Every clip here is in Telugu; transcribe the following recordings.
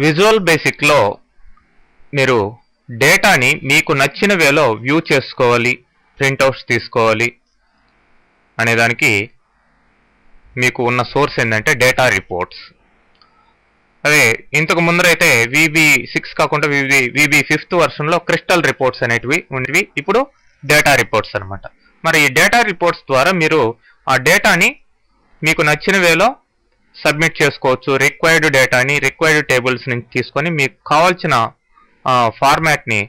విజువల్ బేసిక్లో మీరు డేటాని మీకు నచ్చిన వేలో వ్యూ చేసుకోవాలి, ప్రింట్అవుట్స్ తీసుకోవాలి అనేదానికి మీకు ఉన్న సోర్స్ ఏంటంటే డేటా రిపోర్ట్స్. అదే ఇంతకు ముందరైతే VB6 కాకుండా VB5th వర్షన్లో క్రిస్టల్ రిపోర్ట్స్ అనేటివి ఉండేవి. ఇప్పుడు డేటా రిపోర్ట్స్ అనమాట. మరి ఈ డేటా రిపోర్ట్స్ ద్వారా మీరు ఆ డేటాని మీకు నచ్చిన వేలో సబ్మిట్ చేసుకోవచ్చు. రిక్వైర్డ్ డేటాని రిక్వైర్డ్ టేబుల్స్ నుంచి తీసుకొని మీకు కావాల్సిన ఫార్మాట్ని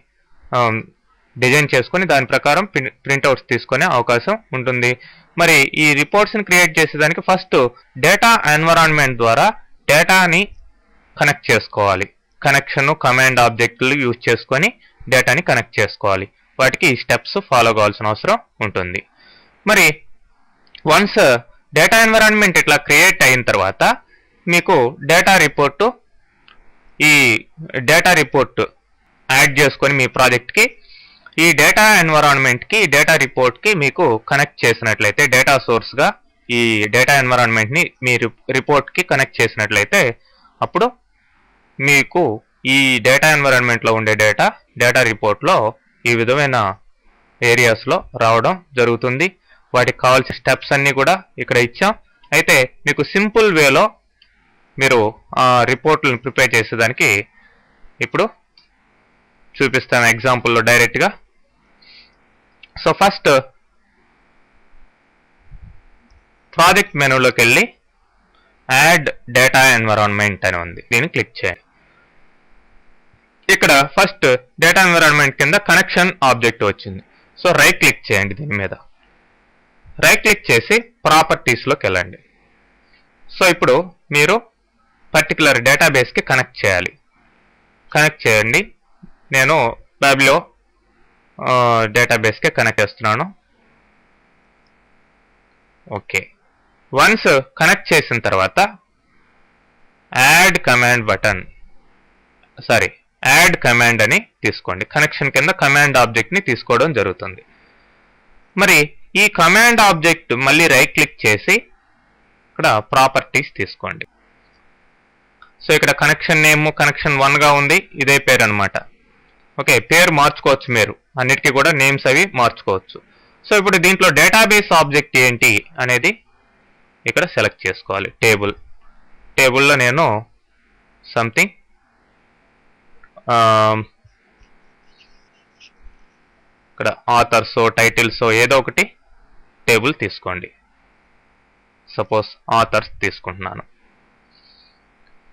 డిజైన్ చేసుకొని దాని ప్రకారం ప్రింట్అవుట్స్ తీసుకునే అవకాశం ఉంటుంది. మరి ఈ రిపోర్ట్స్ని క్రియేట్ చేసేదానికి ఫస్ట్ డేటా ఎన్విరాన్మెంట్ ద్వారా డేటాని కనెక్ట్ చేసుకోవాలి. కనెక్షన్ కమాండ్ ఆబ్జెక్టులు యూజ్ చేసుకొని డేటాని కనెక్ట్ చేసుకోవాలి. వాటికి ఈ స్టెప్స్ ఫాలో కావాల్సిన అవసరం ఉంటుంది. మరి వన్స్ డేటా ఎన్విరాన్మెంట్ ఇట్లా క్రియేట్ అయిన తర్వాత మీకు డేటా రిపోర్ట్ యాడ్ చేసుకొని మీ ప్రాజెక్ట్కి ఈ డేటా ఎన్విరాన్మెంట్కి డేటా రిపోర్ట్కి మీకు కనెక్ట్ చేసినట్లయితే డేటా సోర్స్గా ఈ డేటా ఎన్విరాన్మెంట్ని మీ రిపోర్ట్కి కనెక్ట్ చేసినట్లయితే అప్పుడు మీకు ఈ డేటా ఎన్విరాన్మెంట్లో ఉండే డేటా రిపోర్ట్లో ఈ విధమైన ఏరియాస్లో రావడం జరుగుతుంది. వాటికి కావాల్సిన స్టెప్స్ అన్నీ కూడా ఇక్కడ ఇచ్చాం. అయితే మీకు సింపుల్ వేలో మీరు రిపోర్ట్లను ప్రిపేర్ చేసేదానికి ఇప్పుడు చూపిస్తాను ఎగ్జాంపుల్లో డైరెక్ట్గా. సో ఫస్ట్ ప్రాజెక్ట్ మెనూలోకి వెళ్ళి యాడ్ డేటా ఎన్విరాన్మెంట్ అని ఉంది, దీన్ని క్లిక్ చేయండి. ఇక్కడ ఫస్ట్ డేటా ఎన్విరాన్మెంట్ కింద కనెక్షన్ ఆబ్జెక్ట్ వచ్చింది. సో రైట్ క్లిక్ చేయండి దీని మీద. రైట్ క్లిక్ చేసి ప్రాపర్టీస్లోకి వెళ్ళండి. సో ఇప్పుడు మీరు పర్టికులర్ డేటాబేస్కి కనెక్ట్ చేయాలి. కనెక్ట్ చేయండి. నేను బ్యాబ్లో డేటాబేస్కి కనెక్ట్ చేస్తున్నాను. ఓకే, వన్స్ కనెక్ట్ చేసిన తర్వాత యాడ్ కమాండ్ అని తీసుకోండి. కనెక్షన్ కింద కమాండ్ ఆబ్జెక్ట్ని తీసుకోవడం జరుగుతుంది. మరి ఈ కమాండ్ ఆబ్జెక్ట్ మళ్ళీ రైట్ క్లిక్ చేసి ఇక్కడ ప్రాపర్టీస్ తీసుకోండి. సో ఇక్కడ కనెక్షన్ నేమ్ కనెక్షన్ 1గా ఉంది, ఇదే పేరు అనమాట. ఓకే, పేరు మార్చుకోవచ్చు, మీరు అన్నిటికీ కూడా నేమ్స్ అవి మార్చుకోవచ్చు. సో ఇప్పుడు దీంట్లో డేటాబేస్ ఆబ్జెక్ట్ ఏంటి అనేది ఇక్కడ సెలెక్ట్ చేసుకోవాలి. టేబుల్లో నేను సంథింగ్ ఇక్కడ ఆథర్స్ టైటిల్స్ ఏదో ఒకటి టేబుల్ తీసుకోండి. సపోజ్ ఆథర్స్ తీసుకుంటున్నాను.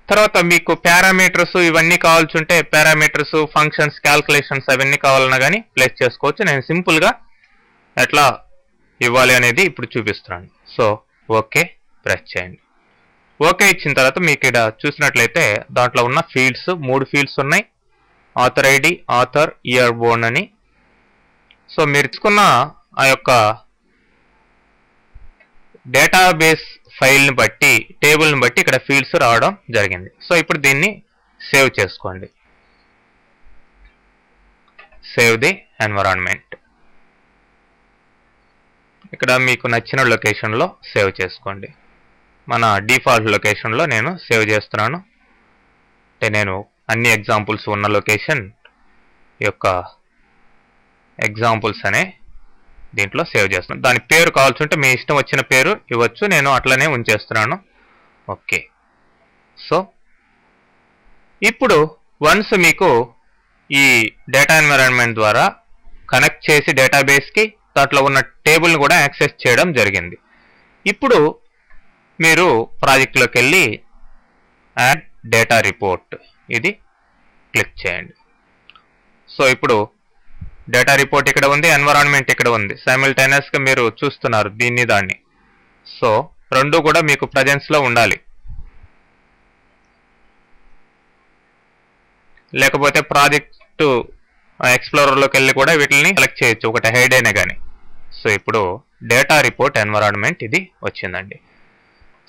తర్వాత మీకు పారామీటర్స్ ఇవన్నీ కావాల్సి ఉంటే పారామీటర్స్, ఫంక్షన్స్, క్యాల్కులేషన్స్ అవన్నీ కావాలన్నా కానీ ప్లేస్ చేసుకోవచ్చు. నేను సింపుల్గా ఎట్లా ఇవ్వాలి అనేది ఇప్పుడు చూపిస్తున్నాను. సో ఓకే ప్రెస్ చేయండి. ఓకే ఇచ్చిన తర్వాత మీకు ఇక్కడ చూసినట్లయితే దాంట్లో ఉన్న ఫీల్డ్స్ 3 ఫీల్డ్స్ ఉన్నాయి. Author ID, author, year born అని. సో మీరు ఇచ్చుకున్న ఆ యొక్క డేటాబేస్ ఫైల్ని బట్టి టేబుల్ని బట్టి ఇక్కడ ఫీల్డ్స్ రావడం జరిగింది. సో ఇప్పుడు దీన్ని సేవ్ చేసుకోండి. Save the environment. ఇక్కడ మీకు నచ్చిన లొకేషన్లో సేవ్ చేసుకోండి. మన డిఫాల్ట్ లొకేషన్లో నేను సేవ్ చేస్తున్నాను. అంటే నేను అన్ని ఎగ్జాంపుల్స్ ఉన్న లొకేషన్ యొక్క ఎగ్జాంపుల్స్ అనే దీంట్లో సేవ్ చేస్తున్నాను. దాని పేరు కావాల్సి ఉంటే మీ ఇష్టం వచ్చిన పేరు ఇవ్వచ్చు, నేను అట్లనే ఉంచేస్తున్నాను. ఓకే, సో ఇప్పుడు వన్స్ మీకు ఈ డేటా ఎన్విరాన్మెంట్ ద్వారా కనెక్ట్ చేసి డేటాబేస్కి దాంట్లో ఉన్న టేబుల్ని కూడా యాక్సెస్ చేయడం జరిగింది. ఇప్పుడు మీరు ప్రాజెక్ట్లోకి వెళ్ళి యాడ్ డేటా రిపోర్ట్ ఇది క్లిక్ చేయండి. సో ఇప్పుడు డేటా రిపోర్ట్ ఇక్కడ ఉంది, ఎన్విరాన్మెంట్ ఇక్కడ ఉంది. సైమిల్టేనియస్గా మీరు చూస్తున్నారు దాన్ని. సో రెండు కూడా మీకు ప్రజెన్స్లో ఉండాలి. లేకపోతే ప్రాజెక్ట్ ఎక్స్ప్లోరర్లోకి వెళ్ళి కూడా వీటిని సెలెక్ట్ చేయొచ్చు, ఒకటి హైడ్ అయినా కానీ. సో ఇప్పుడు డేటా రిపోర్ట్ ఎన్విరాన్మెంట్ ఇది వచ్చిందండి.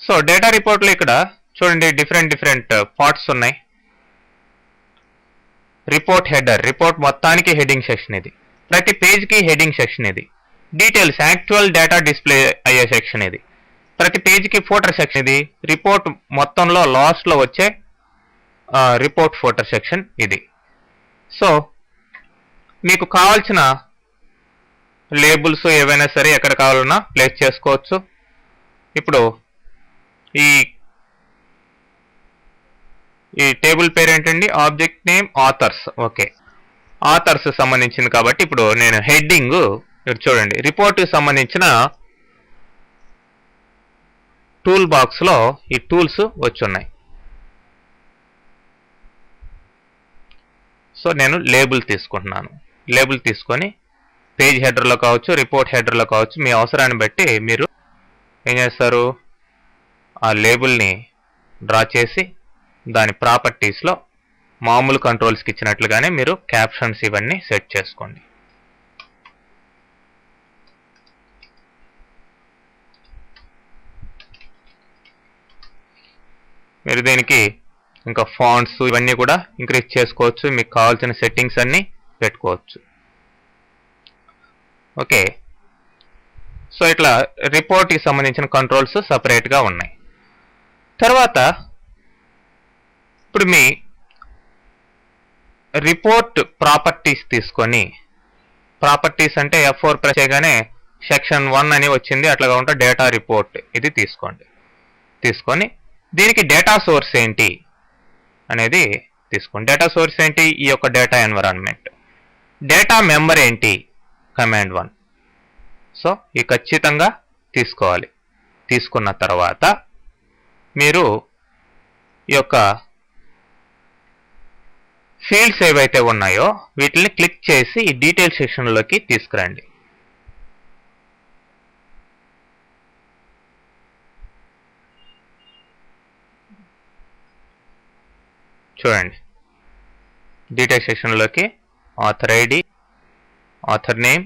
సో డేటా రిపోర్ట్లో ఇక్కడ చూడండి డిఫరెంట్ పార్ట్స్ ఉన్నాయి. రిపోర్ట్ హెడర్, రిపోర్ట్ మొత్తానికి హెడింగ్ సెక్షన్ ఇది. ప్రతి పేజ్కి హెడింగ్ సెక్షన్ ఇది. డీటెయిల్స్, యాక్చువల్ డేటా డిస్ప్లే అయ్యే సెక్షన్ ఇది. ప్రతి పేజ్కి ఫోటర్ సెక్షన్ ఇది. రిపోర్ట్ మొత్తంలో లాస్ట్లో వచ్చే రిపోర్ట్ ఫోటర్ సెక్షన్ ఇది. సో మీకు కావాల్సిన లేబుల్స్ ఏవైనా సరే ఎక్కడ కావాలన్నా ప్లేస్ చేసుకోవచ్చు. ఇప్పుడు ఈ టేబుల్ పేరు ఏంటండి? Object name authors. Okay, authors సంబంధించింది కాబట్టి ఇప్పుడు నేను హెడ్డింగ్ చూడండి, రిపోర్ట్కి సంబంధించిన టూల్ బాక్స్లో ఈ టూల్స్ వచ్చి ఉన్నాయి. సో నేను లేబుల్ తీసుకుంటున్నాను. లేబుల్ తీసుకొని పేజ్ హెడర్లో కావచ్చు, రిపోర్ట్ హెడర్లో కావచ్చు, మీ అవసరాన్ని బట్టి మీరు ఏం చేస్తారు, ఆ లేబుల్ని డ్రా చేసి దాని ప్రాపర్టీస్లో మామూలు కంట్రోల్స్కి ఇచ్చినట్లుగానే మీరు క్యాప్షన్స్ ఇవన్నీ సెట్ చేసుకోండి. మీరు దీనికి ఇంకా ఫాంట్స్ ఇవన్నీ కూడా ఇంక్రీజ్ చేసుకోవచ్చు, మీకు కావాల్సిన సెట్టింగ్స్ అన్నీ పెట్టుకోవచ్చు. ఓకే, సో ఇట్లా రిపోర్ట్కి సంబంధించిన కంట్రోల్స్ సపరేట్గా ఉన్నాయి. తర్వాత ఇప్పుడు మీ రిపోర్ట్ ప్రాపర్టీస్ తీసుకొని, ప్రాపర్టీస్ అంటే F4 ప్రెస్ చేయగానే సెక్షన్ 1 అని వచ్చింది, అట్లాగా ఉంటే డేటా రిపోర్ట్ ఇది తీసుకోండి. తీసుకొని దీనికి డేటా సోర్స్ ఏంటి అనేది తీసుకోండి. డేటా సోర్స్ ఏంటి? ఈ యొక్క డేటా ఎన్విరాన్మెంట్. డేటా మెంబర్ ఏంటి? కమాండ్ 1. సో ఇది ఖచ్చితంగా తీసుకోవాలి. తీసుకున్న తర్వాత మీరు ఈ యొక్క ఫీల్డ్స్ ఏవైతే ఉన్నాయో వీటిని క్లిక్ చేసి ఈ డీటెయిల్ సెక్షన్లోకి తీసుకురండి. చూడండి, డీటెయిల్ సెక్షన్లోకి author ID, author name,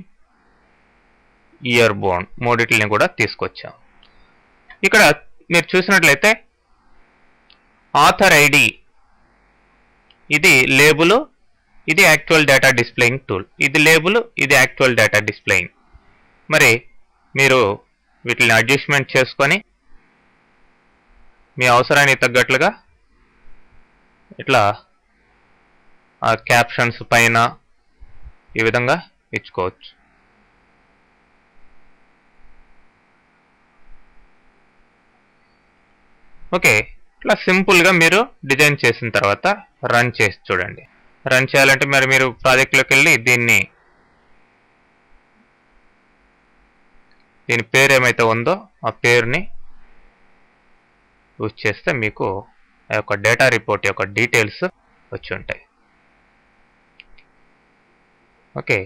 year born మూడిటిని కూడా తీసుకొచ్చాం. ఇక్కడ మీరు చూసినట్లయితే ఆథర్ ఐడి ఇది లేబుల్, ఇది యాక్చువల్ డేటా డిస్ప్లేయింగ్ టూల్. ఇది లేబుల్, ఇది యాక్చువల్ డేటా డిస్ప్లేయింగ్. మరి మీరు వీటిని అడ్జస్ట్మెంట్ చేసుకొని మీ అవసరానికి తగ్గట్లుగా ఇట్లా ఆ క్యాప్షన్స్ పైన ఈ విధంగా ఇచ్చుకోవచ్చు. ఓకే, ఇట్లా సింపుల్గా మీరు డిజైన్ చేసిన తర్వాత రన్ చేసి చూడండి. రన్ చేయాలంటే మరి మీరు ప్రాజెక్ట్లోకి వెళ్ళి దీని పేరు ఏమైతే ఉందో ఆ పేరుని యూజ్ చేస్తే మీకు ఆ యొక్క డేటా రిపోర్ట్ యొక్క డీటెయిల్స్ వచ్చి ఉంటాయి. ఓకే,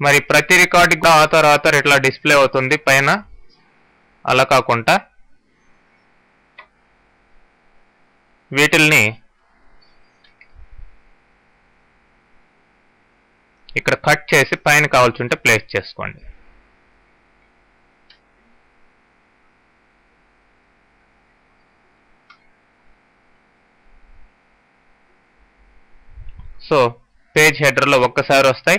మరి ప్రతి రికార్డుకి ఆథర్ ఇట్లా డిస్ప్లే అవుతుంది పైన. అలా కాకుండా వీటిల్ని ఇక్కడ కట్ చేసి పైన కావాల్సి ఉంటే ప్లేస్ చేసుకోండి. సో పేజ్ హెడర్లో ఒక్కసారి వస్తాయి,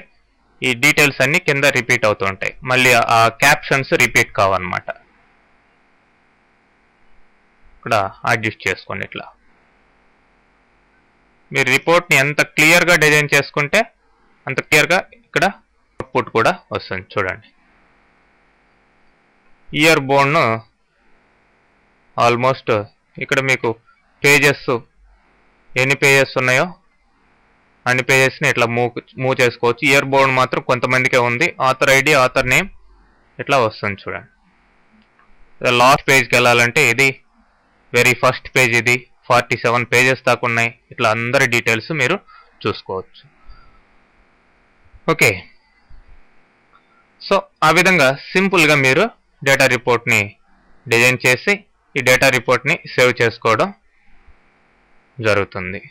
ఈ డీటెయిల్స్ అన్ని కింద రిపీట్ అవుతూ ఉంటాయి. మళ్ళీ ఆ క్యాప్షన్స్ రిపీట్ కావన్నమాట. ఇక్కడ అడ్జస్ట్ చేసుకోండి. ఇట్లా మీరు రిపోర్ట్ని ఎంత క్లియర్గా డిజైన్ చేసుకుంటే అంత క్లియర్గా ఇక్కడ అవుట్పుట్ కూడా వస్తుంది. చూడండి, ఇయర్ బోర్న్ ఆల్మోస్ట్ ఇక్కడ మీకు పేజెస్ ఎన్ని పేజెస్ ఉన్నాయో అన్ని పేజెస్ని ఇట్లా మూవ్ చేసుకోవచ్చు. ఇయర్ బోర్న్ మాత్రం కొంతమందికే ఉంది. ఆథర్ ఐడి, ఆథర్ నేమ్ ఇట్లా వస్తుంది. చూడండి, లాస్ట్ పేజ్కి వెళ్ళాలంటే ఇది వెరీ ఫస్ట్ పేజ్, ఇది 47 పేజెస్ దాకా ఉన్నాయి. ఇట్లా అందరి డీటెయిల్స్ మీరు చూసుకోవచ్చు. ఓకే, సో ఆ విధంగా సింపుల్గా మీరు డేటా రిపోర్ట్ని డిజైన్ చేసి ఈ డేటా రిపోర్ట్ని సేవ్ చేసుకోవడం జరుగుతుంది.